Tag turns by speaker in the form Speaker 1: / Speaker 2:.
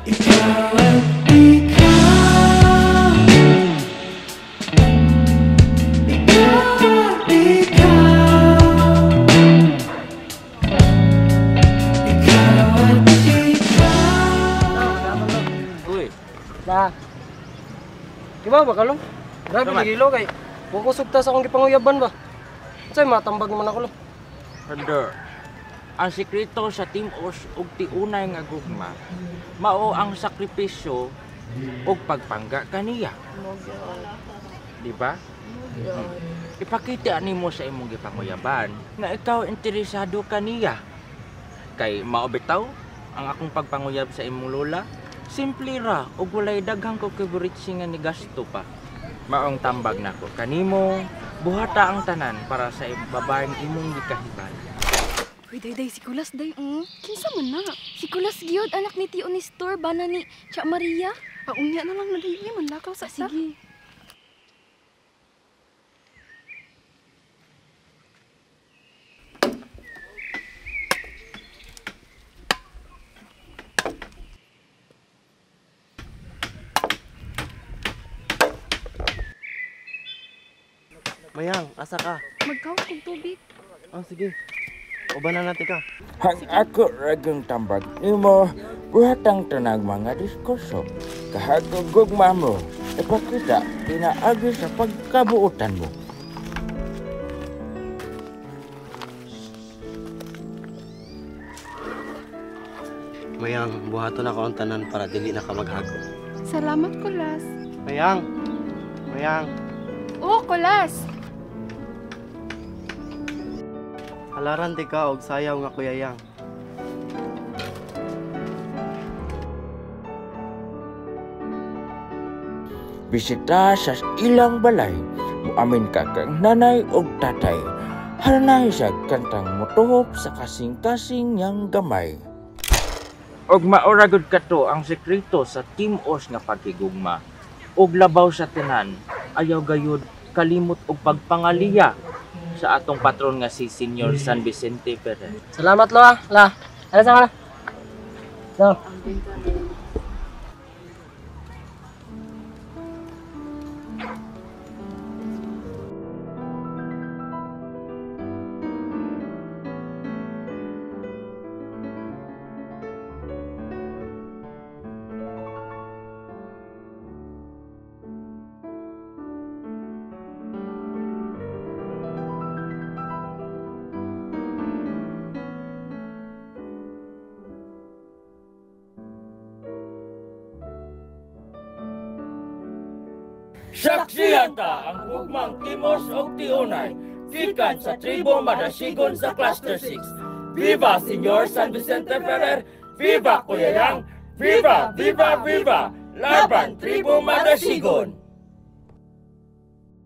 Speaker 1: Ikaw at ikaw, ikaw at ikaw, ikaw at ikaw.
Speaker 2: Uy,
Speaker 3: Na. Diba ba kalong? Grabe
Speaker 2: Naman.
Speaker 3: gilo kay. Wa ko sugta sa akong gipanguyaban ba. Say matambag naman ako lo.
Speaker 2: Brother, ang sekreto sa Team Os ug tiunay nga gugma, mao ang sakripisyo ug pagpangga kaniya. Di ba? Ipakita nimo sa imong gipanguyaban nga ikaw interesado kaniya. Kay mao bitaw ang akong pagpanguyab sa imong lola, simple ra ug walay daghang ko kiburitsi nga ni gasto pa. Maong tambag nako kanimo, buhata ang tanan para sa babaeng imong gikahiban.
Speaker 4: Uy, day, si Kulas, day. Kinsa man na? Si Kulas gyud anak ni Tio Nestor, bana ni Tia Maria.
Speaker 5: Unya na lang na day, man lakaw sa
Speaker 4: Sige.
Speaker 3: Mayang, asa ka?
Speaker 4: Magkawat kong tubig.
Speaker 3: Oh, sige. Ubanan natin ka.
Speaker 2: Hang ako ragang tambag nimo, buhatang tanang mga diskurso. Kahagog gugma mo, ipakita pinaagi sa pagkabuutan mo.
Speaker 3: Mayang, buhaton ako ang tanan para dili na ka maghago.
Speaker 5: Salamat, Kulas.
Speaker 3: Mayang. Mayang.
Speaker 5: Oh, Kulas!
Speaker 3: Halaran ti ka og sayaw nga kuyayang.
Speaker 2: Bisita sa ilang balay, muamin ka kang nanay ug tatay. Haranay sa kantang motuhop sa kasing-kasing yang gamay. Og mauragod kato ang sekreto sa Team Os nga pagkigugma. Og labaw sa tinan, ayaw gayud kalimot og pagpangaliya sa atong patron nga si Senior San Vicente Ferrer.
Speaker 3: Salamat lo ah. La. Ala sa ka. No.
Speaker 2: Saksihan ta ang gugmang Timos ug Tiunay gikan sa tribo Madasigon sa Cluster 6. Viva Senior San Vicente Ferrer! Viva Kuyayang! Viva! Viva! Viva! Laban Tribo Madasigon!